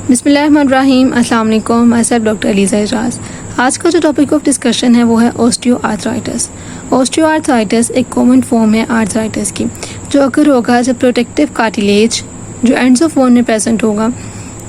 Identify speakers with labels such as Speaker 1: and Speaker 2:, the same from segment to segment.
Speaker 1: बिस्मिल्लाहिर्रहमानिर्रहीम। अस्सलाम वालेकुम। मैं सब डॉक्टर अलीज़ा एजाज। आज का जो टॉपिक ऑफ डिस्कशन है वो है ऑस्टियोआर्थराइटिस। ऑस्टियोआर्थराइटिस एक कॉमन फॉर्म है आर्थराइटिस की, जो अगर होगा जब प्रोटेक्टिव कार्टिलेज जो एंड्स ऑफ बोन में प्रेजेंट होगा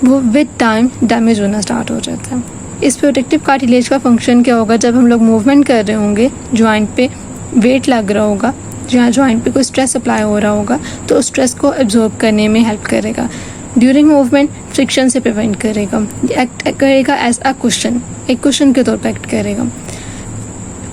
Speaker 1: वो विद टाइम डैमेज होना स्टार्ट हो जाता है। इस प्रोटेक्टिव कार्टिलेज का फंक्शन क्या होगा? जब हम लोग मूवमेंट कर रहे होंगे, जॉइंट पे वेट लग रहा होगा, जहाँ जॉइंट पे कोई स्ट्रेस अप्लाई हो रहा होगा तो उस स्ट्रेस को एब्जॉर्ब करने में हेल्प करेगा। ड्यूरिंग मूवमेंट फ्रिक्शन से प्रिवेंट करेगा, एक्ट करेगा एज अ कुशन, एक कुशन के तौर पर एक्ट करेगा।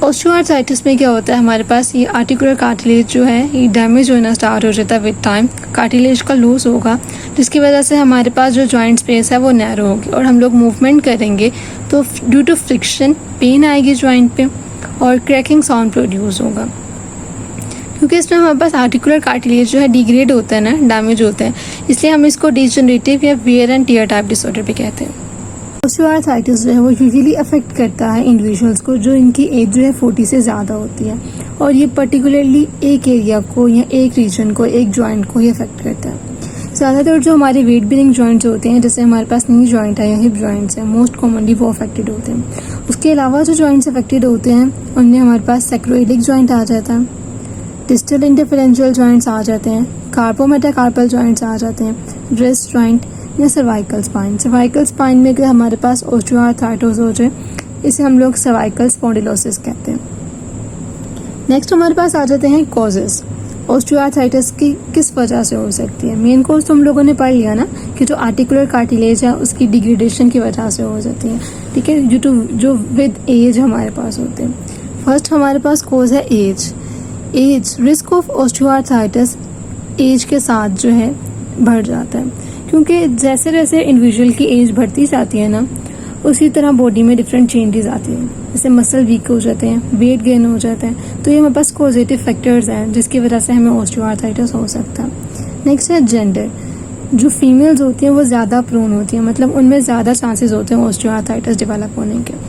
Speaker 1: ऑस्टियोआर्थराइटिस में क्या होता है, हमारे पास ये आर्टिकुलर कार्टिलेज जो है ये डैमेज होना स्टार्ट हो जाता है विद टाइम। कार्टिलेज का लूज होगा जिसकी वजह से हमारे पास जो जॉइंट स्पेस है वो नैरो होगी और हम लोग मूवमेंट करेंगे तो ड्यू टू फ्रिक्शन पेन आएगी जॉइंट पे और क्रैकिंग साउंड प्रोड्यूस होगा, क्योंकि इसमें हमारे पास आर्टिकुलर कार्टिलेज जो है डिग्रेड होता है ना, डैमेज होता है, इसलिए हम इसको डिजनरेटिव या wear and tear type disorder भी कहते हैं। ऑस्टियोआर्थराइटिस जो है वो यूजुअली अफेक्ट करता है इंडिविजुअल्स को जो इनकी एज जो है 40 से ज़्यादा होती है, और ये पर्टिकुलरली एक एरिया को या एक रीजन को, एक जॉइंट को ही अफेक्ट करता है। ज़्यादातर जो हमारे वेट बेयरिंग जॉइंट्स होते हैं, जैसे हमारे पास नी जॉइंट है या हिप जॉइंट्स हैं, मोस्ट कॉमनली वो अफेक्टेड होते हैं। उसके अलावा जो जॉइंट्स अफेक्टेड होते हैं उनमें हमारे पास सैक्रोइलिक जॉइंट आ जाता है, डिस्टल इंटरफेरेंशियल जॉइंट्स आ जाते हैं, कार्पोमेटाकार्पल जॉइंट्स आ जाते हैं, रिस्ट जॉइंट या सर्वाइकल स्पाइन। सर्वाइकल स्पाइन में अगर हमारे पास ऑस्टियोआर्थराइटिस हो जाए, इसे हम लोग सर्वाइकल स्पॉन्डिलोसिस कहते हैं। नेक्स्ट हमारे पास आ जाते हैं कॉजेज। ऑस्टियोआर्थराइटिस की किस वजह से हो सकती है? मेन कॉज तो हम लोगों ने पढ़ लिया ना कि जो आर्टिकुलर कार्टिलेज है उसकी डिग्रेडेशन की वजह से हो जाती है, ठीक है, ड्यू टू जो विद एज हमारे पास होते हैं। फर्स्ट हमारे पास कॉज है age. Risk of osteoarthritis age के साथ जो है बढ़ जाता है, क्योंकि जैसे जैसे इंडिविजुअल की एज बढ़ती जाती है ना, उसी तरह बॉडी में डिफरेंट चेंजेस आती हैं, जैसे मसल वीक हो जाते हैं, वेट गेन हो जाता है, तो ये हमारे पास कॉजेटिव फैक्टर्स हैं जिसकी वजह से हमें ऑस्टियोआर्थराइटिस हो सकता है। नेक्स्ट है जेंडर। जो फीमेल्स होती हैं वो ज़्यादा प्रोन होती हैं, मतलब उनमें ज़्यादा चांसेस होते हैं ऑस्टियोआर्थराइटिस डेवलप होने के।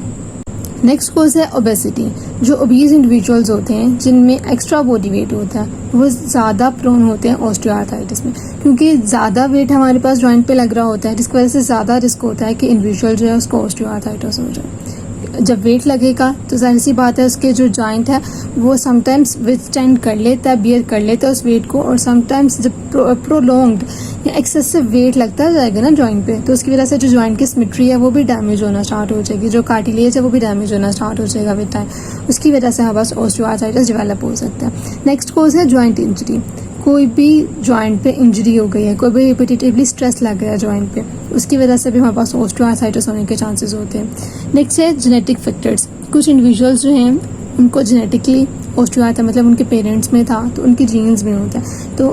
Speaker 1: नेक्स्ट कॉज है ओबेसिटी। जो ओबीज इंडिविजुअल्स होते हैं जिनमें एक्स्ट्रा बॉडी वेट होता है वो ज़्यादा प्रोन होते हैं ऑस्टियोआर्थराइटिस में, क्योंकि ज़्यादा वेट हमारे पास जॉइंट पे लग रहा होता है, जिसकी वजह से ज़्यादा रिस्क होता है कि इंडिविजुअल जो है उसको ऑस्टियोआर्थराइटिस हो जाए। जब वेट लगेगा तो जाहिर सी बात है उसके जो जॉइंट है वो समटाइम्स विथस्टैंड कर लेता है, बियर कर लेता है उस वेट को, और समटाइम्स जब प्रोलॉन्ग्ड या एक्सेसिव वेट लगता जाएगा ना जॉइंट पे, तो उसकी वजह से जो जॉइंट की सिमेट्री है वो भी डैमेज होना स्टार्ट हो जाएगी, जो कार्टिलेज है वो भी डैमेज होना स्टार्ट हो जाएगा विद टाइम। उसकी वजह से हमारे पास ऑस्टियोआर्थराइटिस डेवलप हो सकता है। नेक्स्ट कॉज है जॉइंट इंजरी। कोई भी जॉइंट पे इंजरी हो गई है, कोई भी रिपीटेटिवली स्ट्रेस लग गया है जॉइंट पे, उसकी वजह से भी हमारे पास ऑस्टियोआर्थराइटिस होने के चांसेस होते हैं। नेक्स्ट है जेनेटिक फैक्टर्स। कुछ इंडिविजुअल्स जो हैं उनको जेनेटिकली ऑस्टियोआर्थराइटिस मतलब उनके पेरेंट्स में था तो उनके जीन्स में होता है, तो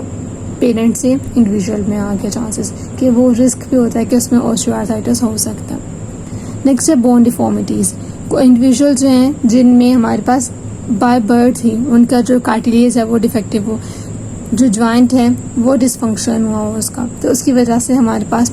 Speaker 1: पेरेंट्स से इंडिविजुअल में आ गया चांसेस कि वो रिस्क भी होता है कि उसमें ऑस्टियोआर्थराइटिस हो सकता है। नेक्स्ट है बोन डिफॉर्मिटीज़। कोई इंडिविजुअल जो हैं जिनमें हमारे पास बाय बर्थ ही उनका जो कार्टिलेज है वो डिफेक्टिव हो, जो जॉइंट है वो डिसफंक्शन हुआ हो उसका, तो उसकी वजह से हमारे पास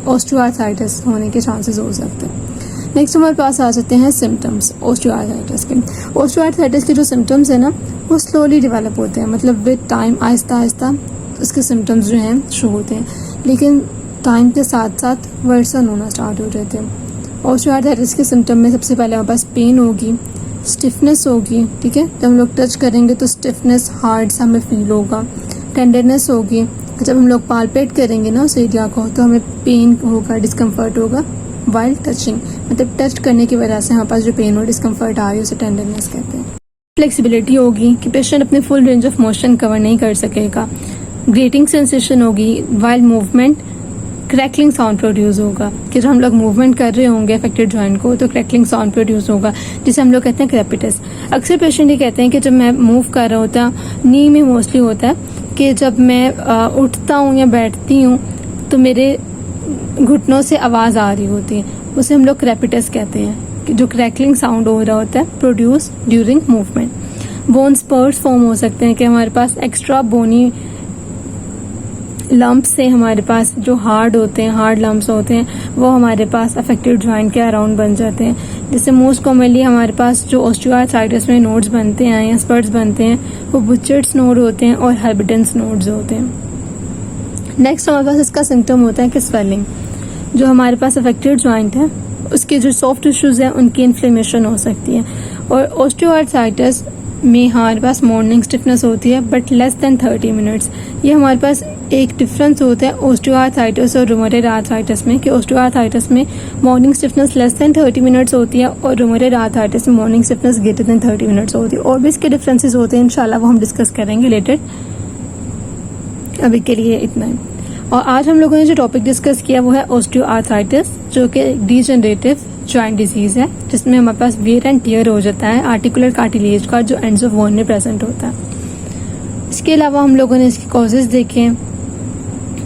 Speaker 1: ऑस्टियोआर्थराइटिस होने के चांसेस हो सकते हैं। नेक्स्ट हमारे पास आ जाते हैं सिम्टम्स ऑस्टियोआर्थराइटिस के। ऑस्टियोआर्थराइटिस के जो सिम्टम्स है ना वो स्लोली डेवलप होते हैं, मतलब विद टाइम आहिस्ता आहिस्ता उसके सिम्टम्स जो हैं शुरू होते हैं, लेकिन टाइम के साथ साथ वर्सन होना स्टार्ट हो जाते हैं। ऑस्टियोआर्थराइटिस के सिम्टम में सबसे पहले हमारे पास पेन होगी, स्टिफनेस होगी, ठीक है, जब हम लोग टच करेंगे तो स्टिफनेस हार्ड सा हमें फील होगा। टेंडरनेस होगी, जब हम लोग पालपेट करेंगे ना उस एरिया को तो हमें पेन होगा, डिस्कम्फर्ट होगा वाइल टचिंग, मतलब टच करने की वजह से हमारे पास जो पेन और डिस्कम्फर्ट आ रही है उसे टेंडरनेस कहते हैं। फ्लेक्सिबिलिटी होगी कि पेशेंट अपने full range of motion cover नहीं कर सकेगा। ग्रेटिंग सेंसेशन होगी while movement. Crackling sound produce होगा कि जब हम लोग मूवमेंट कर रहे होंगे अफेक्टेड जॉइंट को तो क्रैकलिंग साउंड प्रोड्यूस होगा, जिसे हम लोग कहते हैं क्रेपिटस। अक्सर पेशेंट ये कहते हैं कि जब मैं मूव कर रहा होता नी में मोस्टली होता है कि जब मैं उठता हूँ या बैठती हूँ तो मेरे घुटनों से आवाज़ आ रही होती है, उसे हम लोग क्रेपिटस कहते हैं, कि जो क्रैकलिंग साउंड हो रहा होता है प्रोड्यूस ड्यूरिंग मूवमेंट। बोन स्पर्स फॉर्म हो सकते हैं कि हमारे पास एक्स्ट्रा बोनी लम्प्स से हमारे पास जो हार्ड होते हैं, हार्ड लम्प्स होते हैं, वो हमारे पास अफेक्टेड जॉइंट के अराउंड बन जाते हैं, जिससे मोस्ट कॉमनली हमारे पास जो ऑस्टियोआर्थराइटिस में नोड्स बनते हैं या स्पर्स बनते हैं वो बुचर्ड्स नोड होते हैं और हर्बिडेंस नोड्स होते हैं। नेक्स्ट हमारे पास इसका सिम्टम होता है कि स्वेलिंग। जो हमारे पास अफेक्टेड जॉइंट है उसके जो सॉफ्ट टिश्यूज़ हैं उनकी इन्फ्लेमेशन हो सकती है। और ऑस्टियोआर्थराइटिस में हमारे पास मॉर्निंग स्टिफनेस होती है बट लेस देन 30 मिनट्स। ये हमारे पास एक डिफरेंस होता है ऑस्टियोआर्थराइटिस और रूमेटॉइड आर्थराइटिस में कि ऑस्टियोआर्थराइटिस में morning stiffness less than 30 minutes होती है और रूमेटॉइड आर्थराइटिस में morning stiffness greater than 30 minutes होती है। और भी इसके डिफरेंसेस होते हैं, इंशाल्लाह वो हम डिस्कस करेंगे लेटर। अभी के लिए इतना ही। और आज हम लोगों ने जो टॉपिक डिस्कस किया वो है ऑस्टियोआर्थराइटिस, जो कि डिजनरेटिव जॉइंट डिजीज है जिसमें हमारे पास वेयर एंड टियर हो जाता है आर्टिकुलर कार्टिलेज का जो एंड्स ऑफ बोन में प्रेजेंट होता है। इसके अलावा हम लोगों ने इसके कॉजेज देखे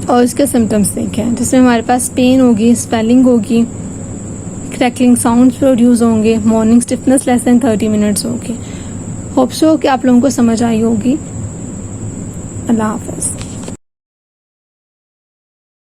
Speaker 1: और इसके सिम्टम्स देखे हैं, जिसमें हमारे पास पेन होगी, स्वेलिंग होगी, क्रैकलिंग साउंड्स प्रोड्यूस होंगे, morning stiffness less than 30 minutes होगी। होप सो कि आप लोगों को समझ आई होगी। अल्लाह हाफ़िज़।